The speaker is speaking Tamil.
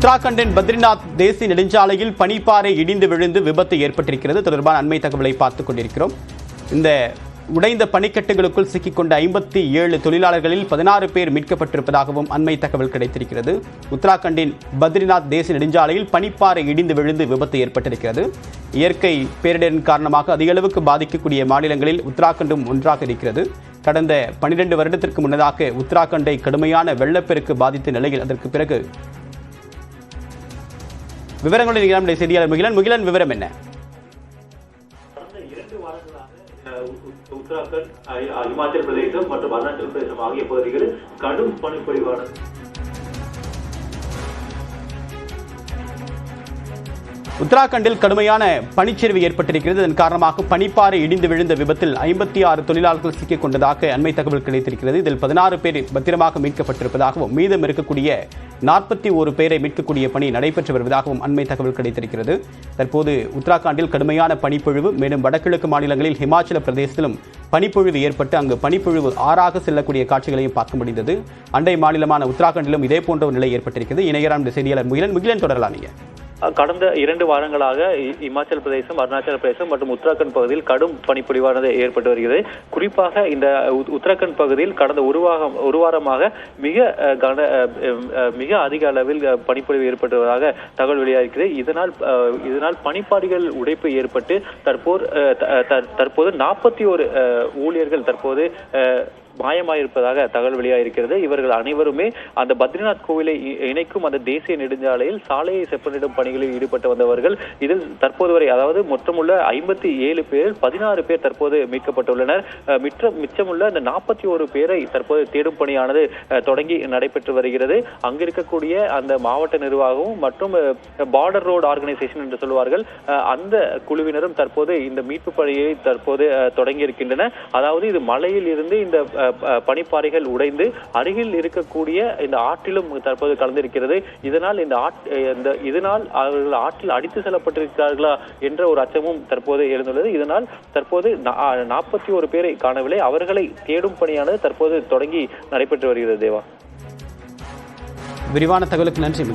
உத்தராகண்டின் பத்ரிநாத் தேசிய நெடுஞ்சாலையில் பனிப்பாறை இடிந்து விழுந்து விபத்து ஏற்பட்டிருக்கிறது. தொடர்பான அண்மை தகவலை பார்த்துக் கொண்டிருக்கிறோம். இந்த உடைந்த பனிக்கட்டுகளுக்குள் சிக்கிக்கொண்ட 57 தொழிலாளர்களில் 16 பேர் மீட்கப்பட்டிருப்பதாகவும் அண்மை தகவல் கிடைத்திருக்கிறது. உத்தராகண்டின் பத்ரிநாத் தேசிய நெடுஞ்சாலையில் பனிப்பாறை இடிந்து விழுந்து விபத்து ஏற்பட்டிருக்கிறது. இயற்கை பேரிடரின் காரணமாக அதிக அளவுக்கு பாதிக்கக்கூடிய மாநிலங்களில் உத்தராகண்டும் ஒன்றாக இருக்கிறது. கடந்த 12 வருடத்திற்கு முன்னதாக உத்தராகண்டை கடுமையான வெள்ளப்பெருக்கு பாதித்த நிலையில் அதற்கு பிறகு விவரங்களுடன் நம்முடைய செய்தியாளர் முகிலன் விவரம் என்ன? உத்தராகண்ட், இமாச்சல பிரதேசம் மற்றும் அருணாச்சல பிரதேசம் ஆகிய பகுதிகளில் கடும் பனிப்பொழிவானது. உத்தராகண்டில் கடுமையான பனிச்சரிவு ஏற்பட்டிருக்கிறது. இதன் காரணமாக பனிப்பாறை இடிந்து விழுந்த விபத்தில் 56 தொழிலாளர்கள் சிக்கிக் கொண்டதாக அண்மை தகவல் கிடைத்திருக்கிறது. இதில் 16 பேர் பத்திரமாக மீட்கப்பட்டிருப்பதாகவும் மீதம் இருக்கக்கூடிய 41 பேரை மீட்கக்கூடிய பணி நடைபெற்று வருவதாகவும் அண்மை தகவல் கிடைத்திருக்கிறது. தற்போது உத்தராகண்டில் கடுமையான பனிப்பொழிவு, மேலும் வடகிழக்கு மாநிலங்களில் ஹிமாச்சல பிரதேசத்திலும் பனிப்பொழிவு ஏற்பட்டு அங்கு பனிப்பொழிவு ஆறாக செல்லக்கூடிய காட்சிகளையும் பார்க்க முடிந்தது. அண்டை மாநிலமான உத்தராகண்டிலும் இதே போன்ற ஒரு நிலை ஏற்பட்டிருக்கிறது. இணையராம் செய்தியாளர் முகிலன் தொடரலாம். நீங்க கடந்த 2 வாரங்களாக இமாச்சல பிரதேசம், அருணாச்சல பிரதேசம் மற்றும் உத்தராகண்ட் பகுதியில் கடும் பனிப்பொழிவானது ஏற்பட்டு வருகிறது. குறிப்பாக இந்த உத்தராகண்ட் பகுதியில் கடந்த ஒரு வாரமாக மிக அதிக அளவில் பனிப்பொழிவு ஏற்பட்டுவதாக தகவல் வெளியாகிறது. இதனால் பனிப்பாறைகள் உடைப்பு ஏற்பட்டு தற்போது 41 ஊழியர்கள் தற்போது மாயமாயிருப்பதாக தகவல் வெளியாயிருக்கிறது. இவர்கள் அனைவருமே அந்த பத்ரிநாத் கோவிலை இணைக்கும் அந்த தேசிய நெடுஞ்சாலையில் சாலையை செப்பனிடும் பணிகளில் ஈடுபட்டு வந்தவர்கள். இதில் தற்போது வரை, அதாவது மொத்தமுள்ள 57 பேர் 16 பேர் தற்போது மீட்கப்பட்டுள்ளனர். மிச்சமுள்ள அந்த 41 பேரை தற்போது தேடும் பணியானது தொடங்கி நடைபெற்று வருகிறது. அங்கு இருக்கக்கூடிய அந்த மாவட்ட நிர்வாகமும் மற்றும் பார்டர் ரோடு ஆர்கனைசேஷன் என்று சொல்வார்கள், அந்த குழுவினரும் தற்போது இந்த மீட்பு பணியை தற்போது தொடங்கி இருக்கின்றன. அதாவது இது மலையில் இருந்து இந்த பனிப்பாறைகள் உடைந்து அருகில் இருக்கக்கூடிய இந்த ஆற்றிலும் தற்போது கலந்திருக்கிறது. இதனால் அவர்கள் ஆற்றில் அடித்து செல்லப்பட்டிருக்கிறார்களா என்ற ஒரு அச்சமும் தற்போது எழுந்துள்ளது. இதனால் தற்போது 41 பேரை காணவில்லை. அவர்களை தேடும் பணியானது தற்போது தொடங்கி நடைபெற்று வருகிறது. தேவா, விரிவான தகவலுக்கு நன்றி.